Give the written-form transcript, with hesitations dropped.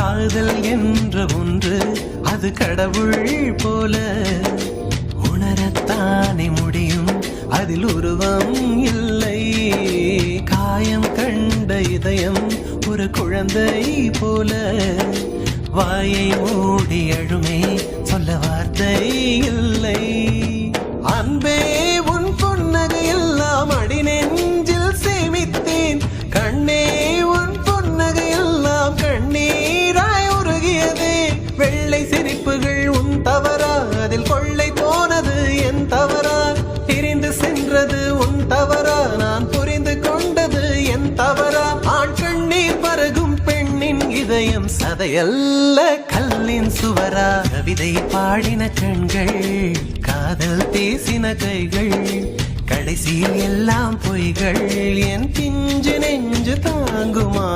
காதல் என்ற ஒன்று அது கடவுள் போல உணரத்தானே முடியும், அதில் உருவம் இல்லை. காயம் கண்ட இதயம் ஒரு குழந்தை போல வாயை மூடி அழுமே, சொல்ல வார்த்தை இல்லை. அன்பே உன் பொன்னகை எல்லாம் அடி நெஞ்சில் சேமித்தேன், கண்ணே உன் பொன்னகை எல்லாம் கண்ணீராய் உருகியதே. வெள்ளை சிரிப்புகள் உன் தவறா, அதில் கொள்ளை போனது என் தவறா? பிரிந்து சென்றது உன் தவறா, நான் புரிந்து கொண்டது என் தவறா? ஆண் கண்ணீர் பருகும் பெண்ணின் இதயம் சதையல்ல கல்லின் சுவரா? கவிதை பாடின கண்கள், காதல் பேசின கைகள், கடைசியில் எல்லாம் பொய்கள். என் பிஞ்சு நெஞ்சு தாங்குமா?